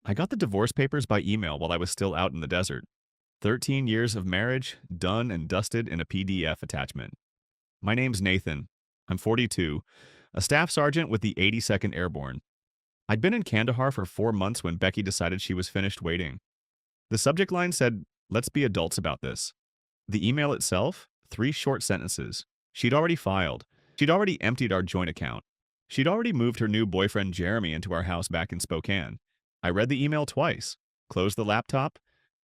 I got the divorce papers by email while I was still out in the desert. 13 years of marriage, done and dusted in a PDF attachment. My name's Nathan. I'm 42, a staff sergeant with the 82nd Airborne. I'd been in Kandahar for 4 months when Becky decided she was finished waiting. The subject line said, "Let's be adults about this." The email itself, 3 short sentences. She'd already filed. She'd already emptied our joint account. She'd already moved her new boyfriend Jeremy into our house back in Spokane. I read the email twice, closed the laptop,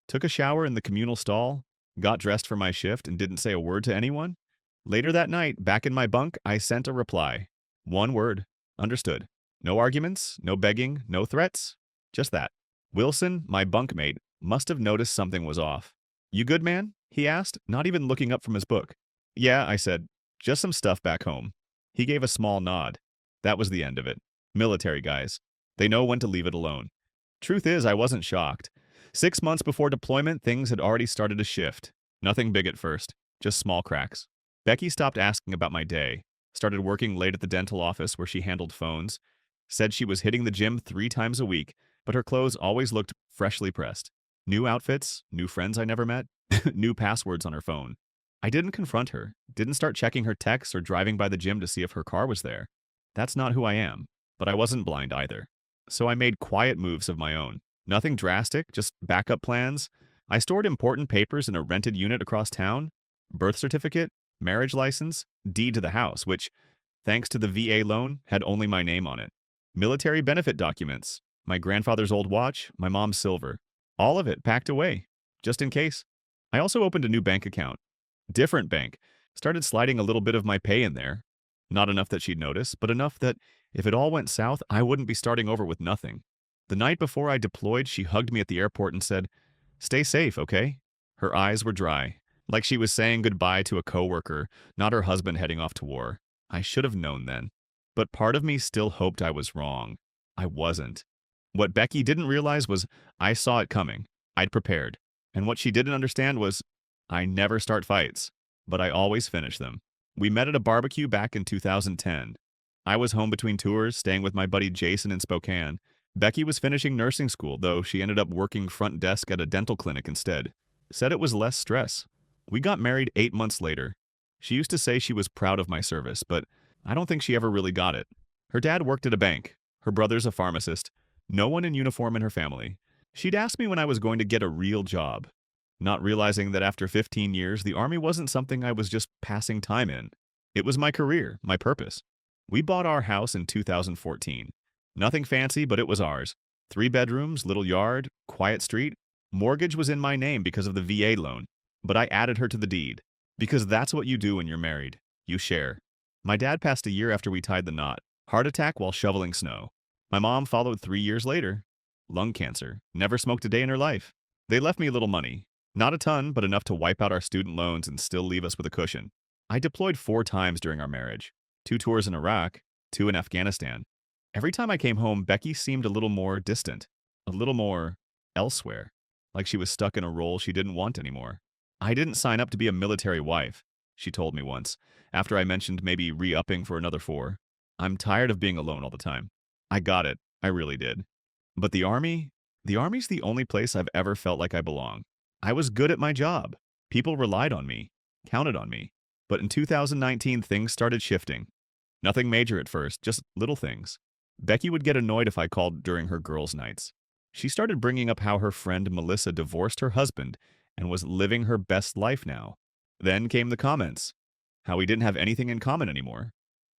took a shower in the communal stall, got dressed for my shift, and didn't say a word to anyone. Later that night, back in my bunk, I sent a reply. One word. Understood. No arguments, no begging, no threats. Just that. Wilson, my bunkmate, must have noticed something was off. "You good, man?" he asked, not even looking up from his book. "Yeah," I said. "Just some stuff back home." He gave a small nod. That was the end of it. Military guys. They know when to leave it alone. Truth is, I wasn't shocked. 6 months before deployment, things had already started to shift. Nothing big at first, just small cracks. Becky stopped asking about my day, started working late at the dental office where she handled phones, said she was hitting the gym 3 times a week, but her clothes always looked freshly pressed. New outfits, new friends I never met, new passwords on her phone. I didn't confront her, didn't start checking her texts or driving by the gym to see if her car was there. That's not who I am, but I wasn't blind either. So I made quiet moves of my own. Nothing drastic, just backup plans. I stored important papers in a rented unit across town, birth certificate, marriage license, deed to the house, which, thanks to the VA loan, had only my name on it. Military benefit documents, my grandfather's old watch, my mom's silver. All of it packed away, just in case. I also opened a new bank account. Different bank. Started sliding a little bit of my pay in there. Not enough that she'd notice, but enough that if it all went south, I wouldn't be starting over with nothing. The night before I deployed, she hugged me at the airport and said, "Stay safe, okay?" Her eyes were dry, like she was saying goodbye to a coworker, not her husband heading off to war. I should have known then. But part of me still hoped I was wrong. I wasn't. What Becky didn't realize was I saw it coming. I'd prepared. And what she didn't understand was I never start fights, but I always finish them. We met at a barbecue back in 2010. I was home between tours, staying with my buddy Jason in Spokane. Becky was finishing nursing school, though she ended up working front desk at a dental clinic instead. Said it was less stress. We got married 8 months later. She used to say she was proud of my service, but I don't think she ever really got it. Her dad worked at a bank. Her brother's a pharmacist. No one in uniform in her family. She'd asked me when I was going to get a real job, not realizing that after 15 years, the Army wasn't something I was just passing time in. It was my career, my purpose. We bought our house in 2014. Nothing fancy, but it was ours. 3 bedrooms, little yard, quiet street. Mortgage was in my name because of the VA loan, but I added her to the deed. Because that's what you do when you're married. You share. My dad passed a year after we tied the knot. Heart attack while shoveling snow. My mom followed 3 years later. Lung cancer. Never smoked a day in her life. They left me a little money. Not a ton, but enough to wipe out our student loans and still leave us with a cushion. I deployed 4 times during our marriage. 2 tours in Iraq, 2 in Afghanistan. Every time I came home, Becky seemed a little more distant, a little more elsewhere, like she was stuck in a role she didn't want anymore. "I didn't sign up to be a military wife," she told me once, after I mentioned maybe re-upping for another 4. "I'm tired of being alone all the time." I got it. I really did. But the Army's the only place I've ever felt like I belong. I was good at my job. People relied on me, counted on me. But in 2019, things started shifting. Nothing major at first, just little things. Becky would get annoyed if I called during her girls' nights. She started bringing up how her friend Melissa divorced her husband and was living her best life now. Then came the comments, how we didn't have anything in common anymore.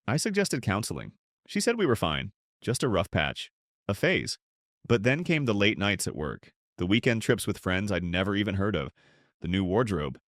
I suggested counseling. She said we were fine, just a rough patch, a phase. But then came the late nights at work, the weekend trips with friends I'd never even heard of, the new wardrobe,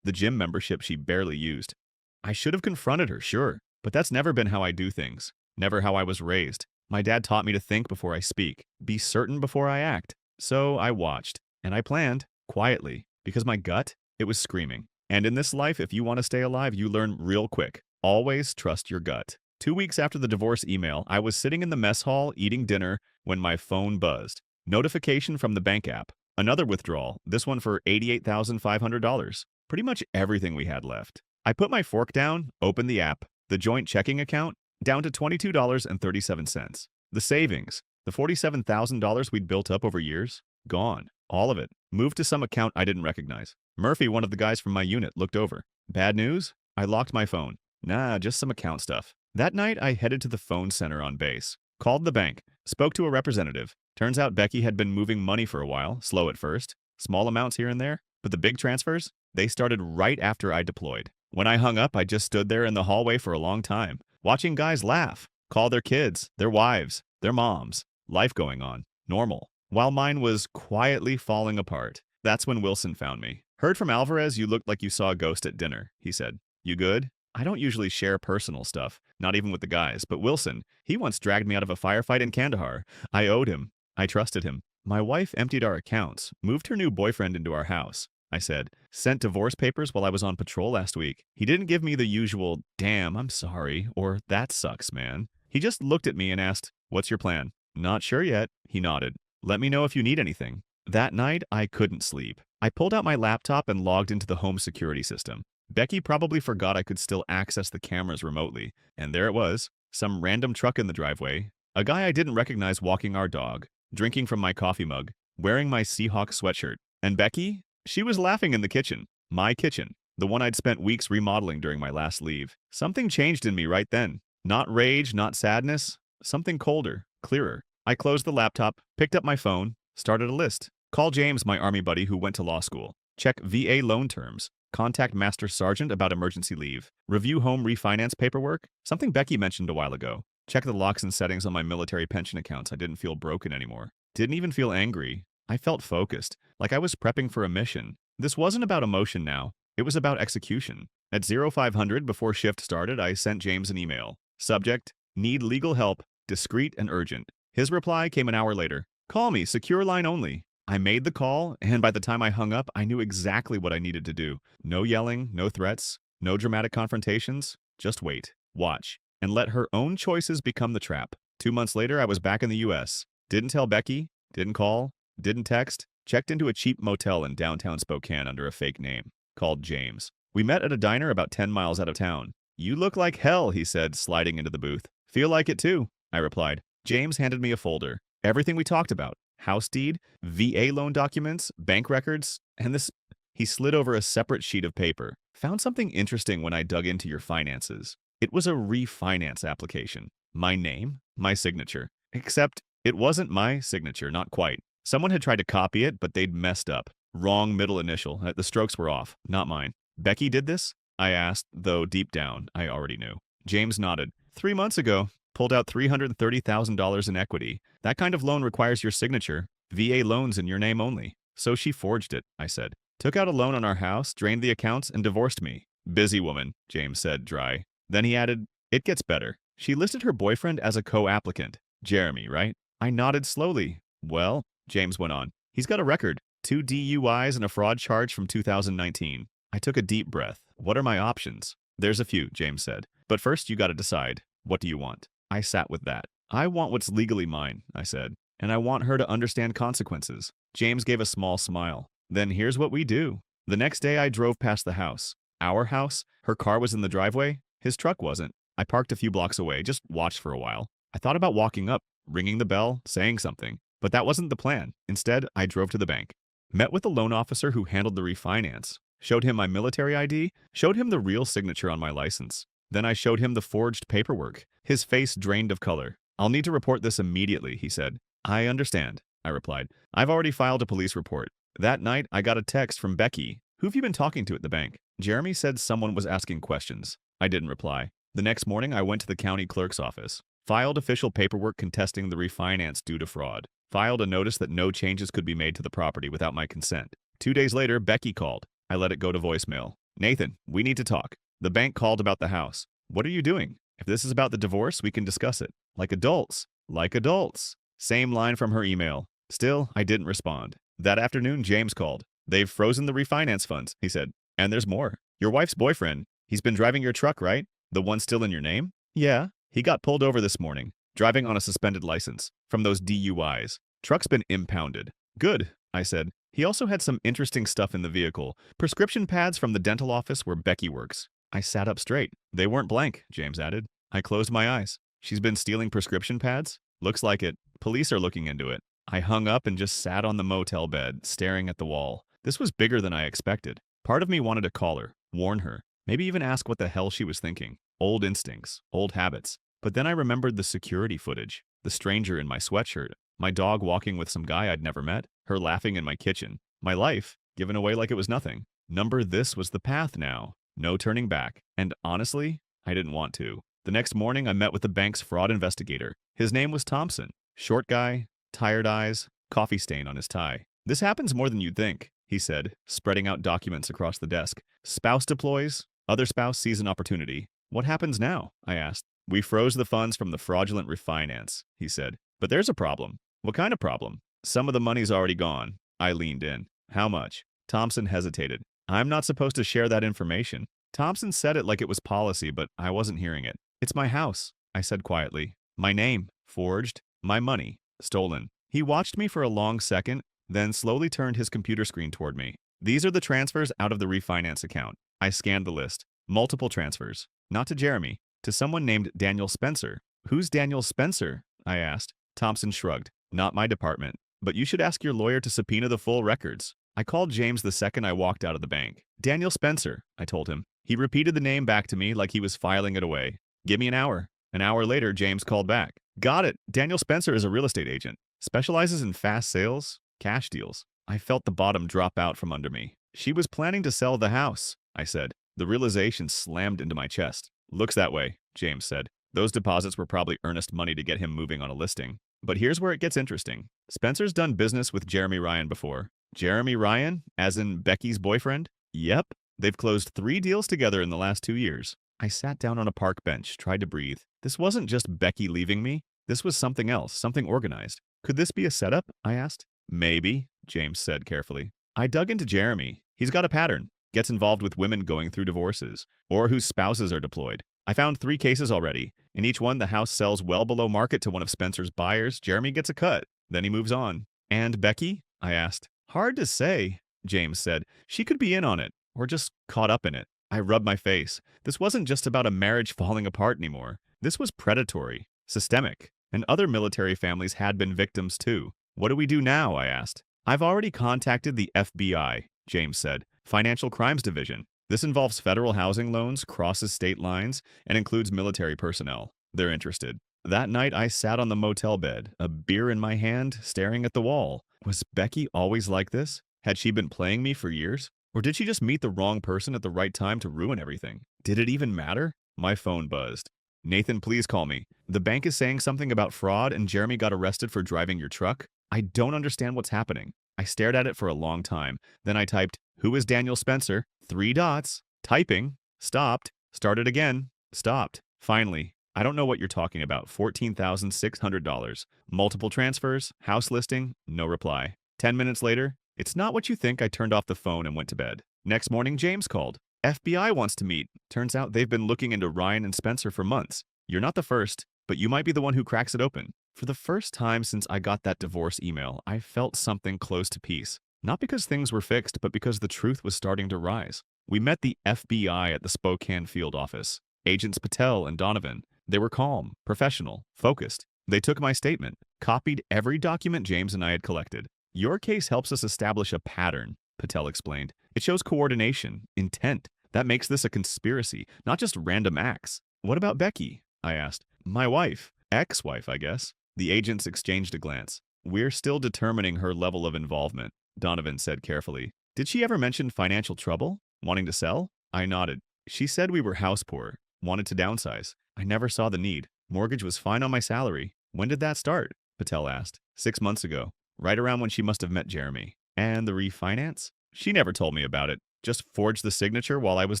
the gym membership she barely used. I should have confronted her, sure, but that's never been how I do things, never how I was raised. My dad taught me to think before I speak, be certain before I act. So I watched, and I planned, quietly, because my gut, it was screaming. And in this life, if you want to stay alive, you learn real quick. Always trust your gut. 2 weeks after the divorce email, I was sitting in the mess hall eating dinner when my phone buzzed. Notification from the bank app. Another withdrawal, this one for $88,500. Pretty much everything we had left. I put my fork down, opened the app, the joint checking account, down to $22.37. The savings, The $47,000 we'd built up over years? Gone. All of it. Moved to some account I didn't recognize. Murphy, one of the guys from my unit, looked over. Bad news? I locked my phone. Nah, just some account stuff. That night, I headed to the phone center on base. Called the bank. Spoke to a representative. Turns out Becky had been moving money for a while, slow at first. Small amounts here and there. But the big transfers? They started right after I deployed. When I hung up, I just stood there in the hallway for a long time, watching guys laugh, call their kids, their wives, their moms. Life going on. Normal. While mine was quietly falling apart. That's when Wilson found me. Heard from Alvarez you looked like you saw a ghost at dinner, he said. You good? I don't usually share personal stuff, not even with the guys, but Wilson, he once dragged me out of a firefight in Kandahar. I owed him. I trusted him. My wife emptied our accounts, moved her new boyfriend into our house. I said, sent divorce papers while I was on patrol last week. He didn't give me the usual, damn, I'm sorry, or that sucks, man. He just looked at me and asked, what's your plan? Not sure yet. He nodded. Let me know if you need anything. That night, I couldn't sleep. I pulled out my laptop and logged into the home security system. Becky probably forgot I could still access the cameras remotely, and there it was, some random truck in the driveway, a guy I didn't recognize walking our dog, drinking from my coffee mug, wearing my Seahawk sweatshirt, and Becky? She was laughing in the kitchen, my kitchen, the one I'd spent weeks remodeling during my last leave. Something changed in me right then. Not rage, not sadness, something colder, clearer. I closed the laptop, picked up my phone, started a list. Call James, my Army buddy who went to law school. Check VA loan terms. Contact Master Sergeant about emergency leave. Review home refinance paperwork. Something Becky mentioned a while ago. Check the locks and settings on my military pension accounts. I didn't feel broken anymore. Didn't even feel angry. I felt focused, like I was prepping for a mission. This wasn't about emotion now. It was about execution. At 0500 before shift started, I sent James an email. Subject, need legal help, discreet and urgent. His reply came an hour later. Call me, secure line only. I made the call, and by the time I hung up, I knew exactly what I needed to do. No yelling, no threats, no dramatic confrontations. Just wait, watch, and let her own choices become the trap. 2 months later, I was back in the U.S. Didn't tell Becky, didn't call, didn't text, checked into a cheap motel in downtown Spokane under a fake name. Called James. We met at a diner about 10 miles out of town. You look like hell, he said, sliding into the booth. Feel like it too, I replied. James handed me a folder. Everything we talked about. House deed, VA loan documents, bank records, and this. He slid over a separate sheet of paper. Found something interesting when I dug into your finances. It was a refinance application. My name, my signature. Except it wasn't my signature, not quite. Someone had tried to copy it, but they'd messed up. Wrong middle initial. The strokes were off, not mine. Becky did this? I asked, though deep down, I already knew. James nodded. 3 months ago. Pulled out $330,000 in equity. That kind of loan requires your signature. VA loans in your name only. So she forged it, I said. Took out a loan on our house, drained the accounts, and divorced me. Busy woman, James said, dry. Then he added, it gets better. She listed her boyfriend as a co-applicant. Jeremy, right? I nodded slowly. Well, James went on. He's got a record. 2 DUIs and a fraud charge from 2019. I took a deep breath. What are my options? There's a few, James said. But first you gotta decide. What do you want? I sat with that. I want what's legally mine, I said. And I want her to understand consequences. James gave a small smile. Then here's what we do. The next day I drove past the house. Our house? Her car was in the driveway. His truck wasn't. I parked a few blocks away, just watched for a while. I thought about walking up, ringing the bell, saying something. But that wasn't the plan. Instead, I drove to the bank. Met with the loan officer who handled the refinance. Showed him my military ID. Showed him the real signature on my license. Then I showed him the forged paperwork. His face drained of color. I'll need to report this immediately, he said. I understand, I replied. I've already filed a police report. That night, I got a text from Becky. Who've you been talking to at the bank? Jeremy said someone was asking questions. I didn't reply. The next morning, I went to the county clerk's office. Filed official paperwork contesting the refinance due to fraud. Filed a notice that no changes could be made to the property without my consent. 2 days later, Becky called. I let it go to voicemail. Nathan, we need to talk. The bank called about the house. What are you doing? If this is about the divorce, we can discuss it. Like adults. Like adults. Same line from her email. Still, I didn't respond. That afternoon, James called. They've frozen the refinance funds, he said. And there's more. Your wife's boyfriend. He's been driving your truck, right? The one still in your name? Yeah. He got pulled over this morning. Driving on a suspended license. From those DUIs. Truck's been impounded. Good, I said. He also had some interesting stuff in the vehicle. Prescription pads from the dental office where Becky works. I sat up straight. They weren't blank, James added. I closed my eyes. She's been stealing prescription pads? Looks like it. Police are looking into it. I hung up and just sat on the motel bed, staring at the wall. This was bigger than I expected. Part of me wanted to call her, warn her, maybe even ask what the hell she was thinking. Old instincts, old habits. But then I remembered the security footage, the stranger in my sweatshirt, my dog walking with some guy I'd never met, her laughing in my kitchen, my life given away like it was nothing. This was the path now. No turning back. And honestly, I didn't want to. The next morning, I met with the bank's fraud investigator. His name was Thompson. Short guy, tired eyes, coffee stain on his tie. This happens more than you'd think, he said, spreading out documents across the desk. Spouse deploys, other spouse sees an opportunity. What happens now? I asked. We froze the funds from the fraudulent refinance, he said. But there's a problem. What kind of problem? Some of the money's already gone. I leaned in. How much? Thompson hesitated. I'm not supposed to share that information. Thompson said it like it was policy, but I wasn't hearing it. It's my house, I said quietly. My name, forged. My money, stolen. He watched me for a long second, then slowly turned his computer screen toward me. These are the transfers out of the refinance account. I scanned the list. Multiple transfers. Not to Jeremy. To someone named Daniel Spencer. Who's Daniel Spencer? I asked. Thompson shrugged. Not my department. But you should ask your lawyer to subpoena the full records. I called James the second I walked out of the bank. Daniel Spencer, I told him. He repeated the name back to me like he was filing it away. Give me an hour. An hour later, James called back. Got it. Daniel Spencer is a real estate agent. Specializes in fast sales, cash deals. I felt the bottom drop out from under me. She was planning to sell the house, I said. The realization slammed into my chest. Looks that way, James said. Those deposits were probably earnest money to get him moving on a listing. But here's where it gets interesting. Spencer's done business with Jeremy Ryan before. Jeremy Ryan, as in Becky's boyfriend? Yep. They've closed 3 deals together in the last 2 years. I sat down on a park bench, tried to breathe. This wasn't just Becky leaving me. This was something else, something organized. Could this be a setup? I asked. Maybe, James said carefully. I dug into Jeremy. He's got a pattern. Gets involved with women going through divorces, or whose spouses are deployed. I found 3 cases already. In each one, the house sells well below market to one of Spencer's buyers. Jeremy gets a cut. Then he moves on. And Becky? I asked. Hard to say, James said. She could be in on it, or just caught up in it. I rubbed my face. This wasn't just about a marriage falling apart anymore. This was predatory, systemic, and other military families had been victims too. What do we do now? I asked. I've already contacted the FBI, James said. Financial Crimes Division. This involves federal housing loans, crosses state lines, and includes military personnel. They're interested. That night, I sat on the motel bed, a beer in my hand, staring at the wall. Was Becky always like this? Had she been playing me for years? Or did she just meet the wrong person at the right time to ruin everything? Did it even matter? My phone buzzed. Nathan, please call me. The bank is saying something about fraud and Jeremy got arrested for driving your truck. I don't understand what's happening. I stared at it for a long time. Then I typed, who is Daniel Spencer? 3 dots. Typing. Stopped. Started again. Stopped. Finally, I don't know what you're talking about. $14,600. Multiple transfers. House listing. No reply. 10 minutes later, it's not what you think. I turned off the phone and went to bed. Next morning, James called. FBI wants to meet. Turns out they've been looking into Ryan and Spencer for months. You're not the first, but you might be the one who cracks it open. For the first time since I got that divorce email, I felt something close to peace. Not because things were fixed, but because the truth was starting to rise. We met the FBI at the Spokane field office. Agents Patel and Donovan. They were calm, professional, focused. They took my statement, copied every document James and I had collected. Your case helps us establish a pattern, Patel explained. It shows coordination, intent. That makes this a conspiracy, not just random acts. What about Becky? I asked. My wife. Ex-wife, I guess. The agents exchanged a glance. We're still determining her level of involvement, Donovan said carefully. Did she ever mention financial trouble? Wanting to sell? I nodded. She said we were house poor, wanted to downsize. I never saw the need. Mortgage was fine on my salary. When did that start? Patel asked. 6 months ago, right around when she must have met Jeremy. And the refinance? She never told me about it. Just forged the signature while I was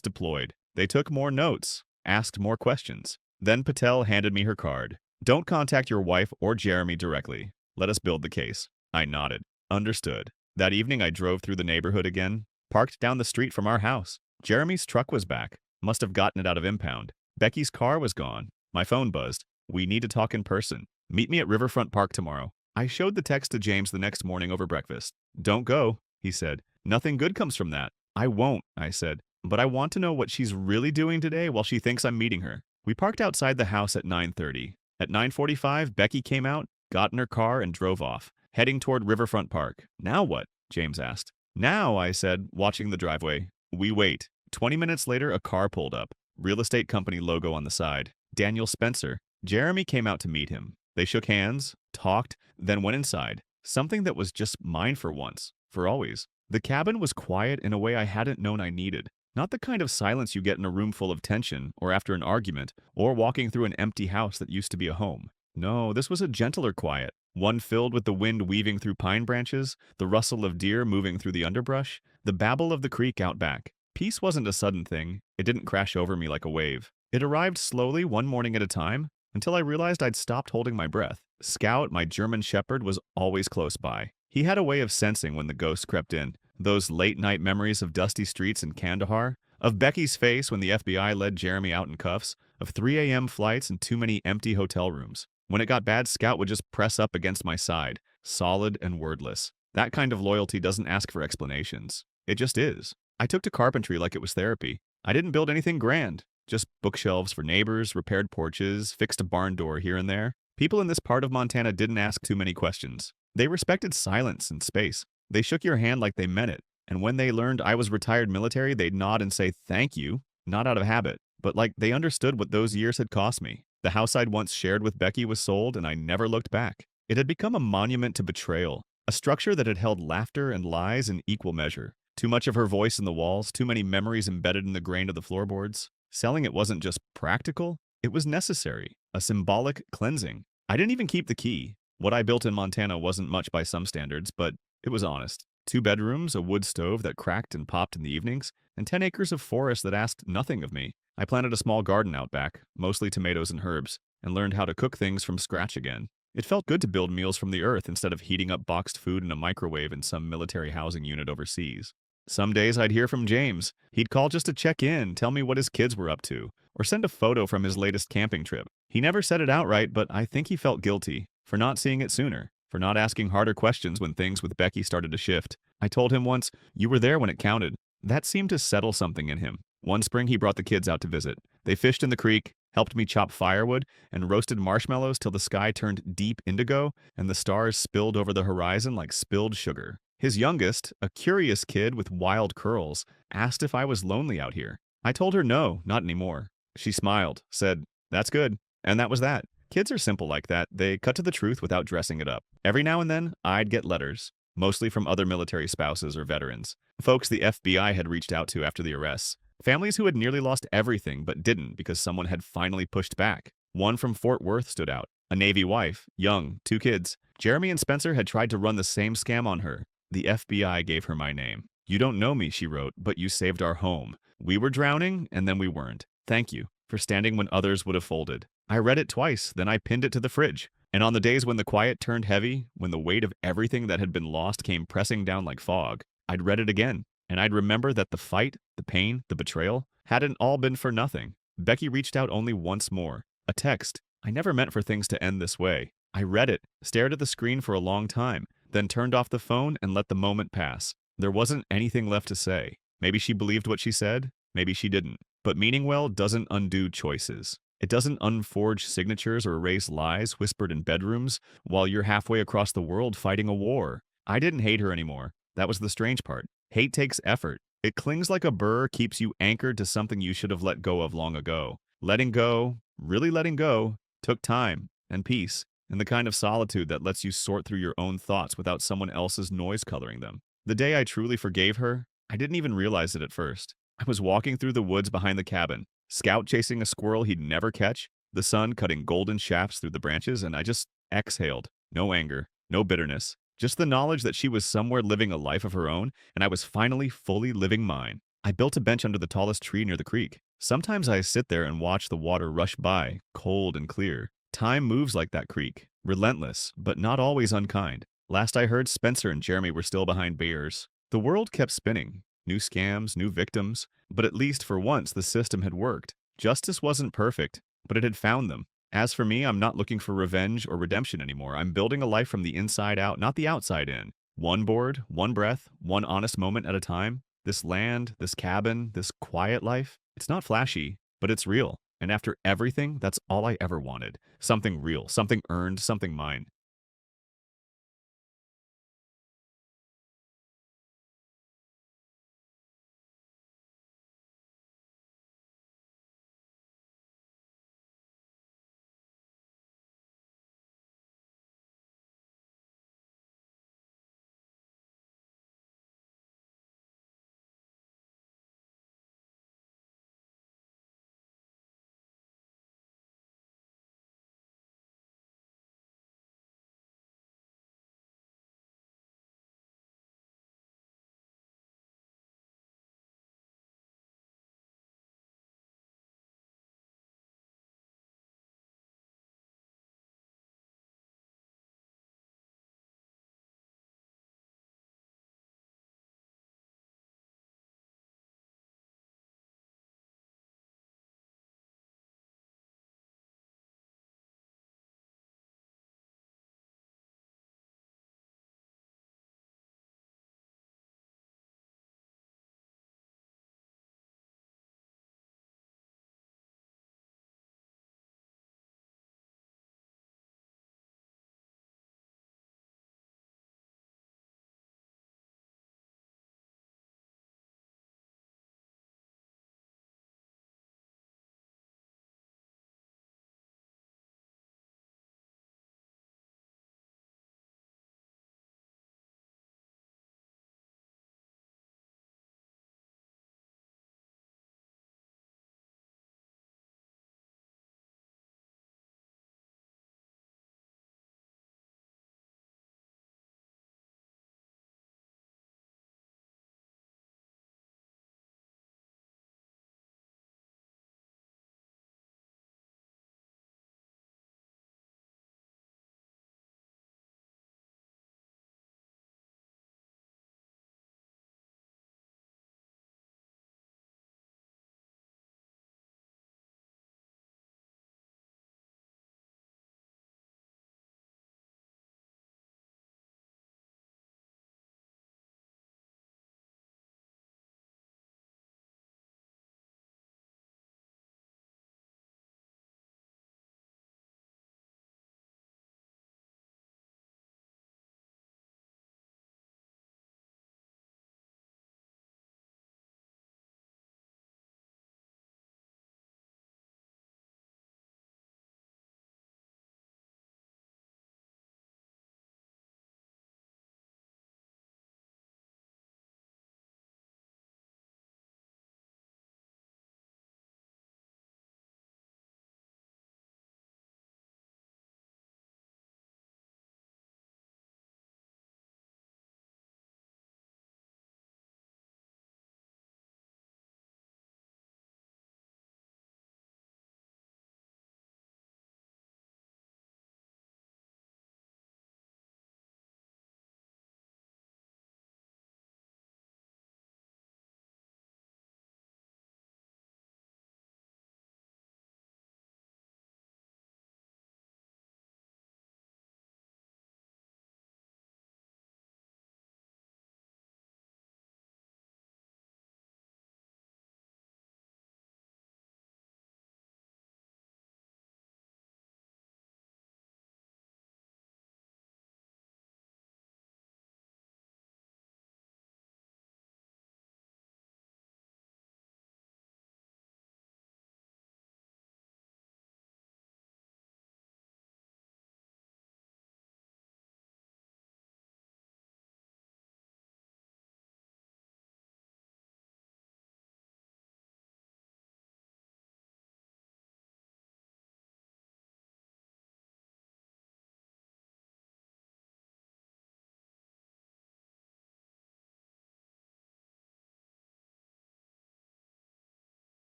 deployed. They took more notes, asked more questions. Then Patel handed me her card. Don't contact your wife or Jeremy directly. Let us build the case. I nodded. Understood. That evening I drove through the neighborhood again, parked down the street from our house. Jeremy's truck was back. Must have gotten it out of impound. Becky's car was gone. My phone buzzed. We need to talk in person. Meet me at Riverfront Park tomorrow. I showed the text to James the next morning over breakfast. Don't go, he said. Nothing good comes from that. I won't, I said. But I want to know what she's really doing today while she thinks I'm meeting her. We parked outside the house at 9:30. At 9:45, Becky came out, got in her car, and drove off, heading toward Riverfront Park. Now what? James asked. Now, I said, watching the driveway. We wait. 20 minutes later, a car pulled up. Real estate company logo on the side. Daniel Spencer. Jeremy came out to meet him. They shook hands, talked, then went inside. Something that was just mine for once, for always. The cabin was quiet in a way I hadn't known I needed. Not the kind of silence you get in a room full of tension, or after an argument, or walking through an empty house that used to be a home. No, this was a gentler quiet, one filled with the wind weaving through pine branches, the rustle of deer moving through the underbrush, the babble of the creek out back. Peace wasn't a sudden thing. It didn't crash over me like a wave. It arrived slowly, one morning at a time, until I realized I'd stopped holding my breath. Scout, my German shepherd, was always close by. He had a way of sensing when the ghost crept in. Those late-night memories of dusty streets in Kandahar, of Becky's face when the FBI led Jeremy out in cuffs, of 3 a.m. flights and too many empty hotel rooms. When it got bad, Scout would just press up against my side, solid and wordless. That kind of loyalty doesn't ask for explanations. It just is. I took to carpentry like it was therapy. I didn't build anything grand, just bookshelves for neighbors, repaired porches, fixed a barn door here and there. People in this part of Montana didn't ask too many questions. They respected silence and space. They shook your hand like they meant it. And when they learned I was retired military, they'd nod and say thank you, not out of habit, but like they understood what those years had cost me. The house I'd once shared with Becky was sold, and I never looked back. It had become a monument to betrayal, a structure that had held laughter and lies in equal measure. Too much of her voice in the walls, too many memories embedded in the grain of the floorboards. Selling it wasn't just practical, it was necessary, a symbolic cleansing. I didn't even keep the key. What I built in Montana wasn't much by some standards, but it was honest. 2 bedrooms, a wood stove that cracked and popped in the evenings, and 10 acres of forest that asked nothing of me. I planted a small garden out back, mostly tomatoes and herbs, and learned how to cook things from scratch again. It felt good to build meals from the earth instead of heating up boxed food in a microwave in some military housing unit overseas. Some days I'd hear from James. He'd call just to check in, tell me what his kids were up to, or send a photo from his latest camping trip. He never said it outright, but I think he felt guilty for not seeing it sooner, for not asking harder questions when things with Becky started to shift. I told him once, "You were there when it counted." That seemed to settle something in him. One spring he brought the kids out to visit. They fished in the creek, helped me chop firewood, and roasted marshmallows till the sky turned deep indigo and the stars spilled over the horizon like spilled sugar. His youngest, a curious kid with wild curls, asked if I was lonely out here. I told her no, not anymore. She smiled, said, "That's good." And that was that. Kids are simple like that. They cut to the truth without dressing it up. Every now and then, I'd get letters, mostly from other military spouses or veterans. Folks the FBI had reached out to after the arrests. Families who had nearly lost everything but didn't because someone had finally pushed back. One from Fort Worth stood out. A Navy wife, young, 2 kids. Jeremy and Spencer had tried to run the same scam on her. The FBI gave her my name. "You don't know me," she wrote, "but you saved our home. We were drowning, and then we weren't. Thank you for standing when others would have folded." I read it twice, then I pinned it to the fridge. And on the days when the quiet turned heavy, when the weight of everything that had been lost came pressing down like fog, I'd read it again. And I'd remember that the fight, the pain, the betrayal, hadn't all been for nothing. Becky reached out only once more. A text. I never meant for things to end this way. I read it, stared at the screen for a long time, then turned off the phone and let the moment pass. There wasn't anything left to say. Maybe she believed what she said, maybe she didn't. But meaning well doesn't undo choices. It doesn't unforge signatures or erase lies whispered in bedrooms while you're halfway across the world fighting a war. I didn't hate her anymore. That was the strange part. Hate takes effort. It clings like a burr, keeps you anchored to something you should have let go of long ago. Letting go, really letting go, took time and peace, and the kind of solitude that lets you sort through your own thoughts without someone else's noise coloring them. The day I truly forgave her, I didn't even realize it at first. I was walking through the woods behind the cabin, Scout chasing a squirrel he'd never catch, the sun cutting golden shafts through the branches, and I just exhaled. No anger, no bitterness, just the knowledge that she was somewhere living a life of her own, and I was finally fully living mine. I built a bench under the tallest tree near the creek. Sometimes I sit there and watch the water rush by, cold and clear. Time moves like that creek, relentless, but not always unkind. Last I heard, Spencer and Jeremy were still behind bears. The world kept spinning. New scams, new victims, but at least for once the system had worked. Justice wasn't perfect, but it had found them. As for me, I'm not looking for revenge or redemption anymore. I'm building a life from the inside out, not the outside in. One board, one breath, one honest moment at a time. This land, this cabin, this quiet life, it's not flashy, but it's real. And after everything, that's all I ever wanted. Something real, something earned, something mine.